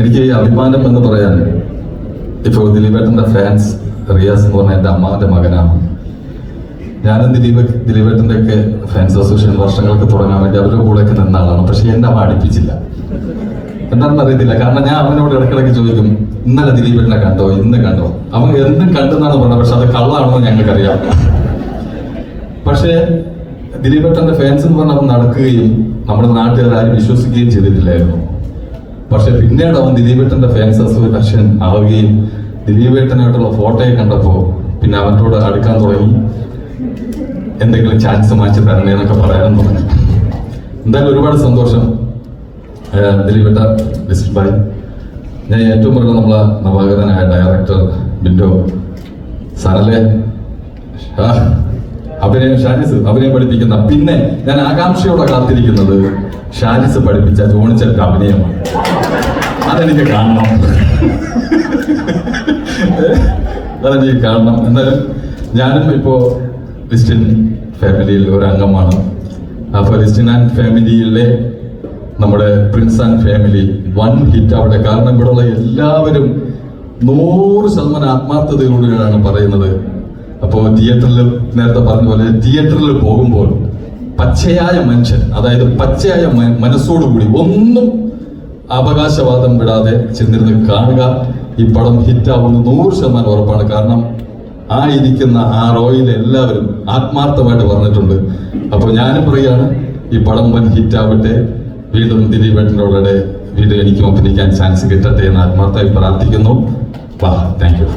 എനിക്ക് ഈ അഭിമാനം എന്ന് പറയാൻ ഇപ്പോൾ ദിലീപേട്ടൻ്റെ ഫാൻസ് റിയാസ് എന്ന് പറഞ്ഞ എൻ്റെ അമ്മാവൻ്റെ മകനാണ്. ഞാനും ദിലീപേട്ടൻ്റെ ഒക്കെ ഫാൻസ് അസോസിയേഷൻ വർഷങ്ങൾക്ക് തുടങ്ങാൻ വേണ്ടി അവരുടെ കൂടെയൊക്കെ നിന്ന ആളാണ്. പക്ഷെ എന്നെ അവ അടുപ്പിച്ചില്ല. എന്താണെന്ന് അറിയത്തില്ല. കാരണം ഞാൻ അവനോട് ഇടയ്ക്കിടയ്ക്ക് ചോദിക്കും, ഇന്നലെ ദിലീപേട്ടനെ കണ്ടോ, ഇന്ന് കണ്ടോ? അവൻ എന്തും കണ്ടെന്നാണ് പറഞ്ഞത്. പക്ഷെ അത് കള്ളാണെന്ന് ഞങ്ങൾക്കറിയാം. പക്ഷേ ദിലീപേട്ടൻ്റെ ഫാൻസ് എന്ന് പറഞ്ഞാൽ അവൻ നടക്കുകയും നമ്മുടെ നാട്ടുകാർ ആരും വിശ്വസിക്കുകയും ചെയ്തിട്ടില്ലായിരുന്നു. പക്ഷെ പിന്നീട് അവൻ ദിലീപേട്ടൻ്റെ ഫാൻസ് അസോസിയേഷൻ ആവുകയും ദിലീപേട്ടനായിട്ടുള്ള ഫോട്ടോയെ കണ്ടപ്പോൾ പിന്നെ അവനോട് അടുക്കാൻ തുടങ്ങി. എന്തെങ്കിലും ചാൻസ് മാറ്റി തരണേ എന്നൊക്കെ പറയാനും തുടങ്ങി. എന്തായാലും ഒരുപാട് സന്തോഷം ദിലീപേട്ട, ഡിസ്ട്രിക്ട് ഭായ്. ഞാൻ ഏറ്റവും കൂടുതൽ നമ്മളെ നവാഗതനായ ഡയറക്ടർ ബിൻഡോ സാറല്ലേ, ഷാനിസ് അഭിനയം പഠിപ്പിക്കുന്ന, പിന്നെ ഞാൻ ആകാംക്ഷയോടെ കാത്തിരിക്കുന്നത് ഷാനിസ് പഠിപ്പിച്ച ജോണിച്ചേട്ട അഭിനയമാണ്. അതെനിക്ക് കാണണം, അതെനിക്ക് കാണണം. എന്നാലും ഞാനും ഇപ്പോൾ ലിസ്റ്റിൻ ഫാമിലിയിൽ ഒരു അംഗമാണ്. അപ്പോൾ ലിസ്റ്റിൻ ആൻഡ് ഫാമിലിയിലെ നമ്മുടെ Prince and family one hit ആവട്ടെ. കാരണം ഇവിടെയുള്ള എല്ലാവരും 100% ആത്മാർത്ഥതയോടെയാണ് പറയുന്നത്. അപ്പോൾ തിയേറ്ററിൽ നേരത്തെ പറഞ്ഞ പോലെ തിയേറ്ററിൽ പോകുമ്പോൾ പച്ചയായ മനുഷ്യൻ, അതായത് പച്ചയായ മനസ്സോടുകൂടി ഒന്നും അവകാശവാദം വിടാതെ ചെന്നിരുന്ന് കാണുക. ഈ പടം ഹിറ്റാവുന്ന 100% ഉറപ്പാണ്. കാരണം ആ ഇരിക്കുന്ന ആ റോയിൽ എല്ലാവരും ആത്മാർത്ഥമായിട്ട് പറഞ്ഞിട്ടുണ്ട്. അപ്പോൾ ഞാനും പറയുകയാണ്, ഈ പടം വൻ ഹിറ്റാവട്ടെ. വീണ്ടും ദിലീപേട്ടനോടെ വീണ്ടും എനിക്കും അഭിനയിക്കാൻ ചാൻസ് കിട്ടട്ടെ എന്ന് ആത്മാർത്ഥമായി പ്രാർത്ഥിക്കുന്നു. Thank you.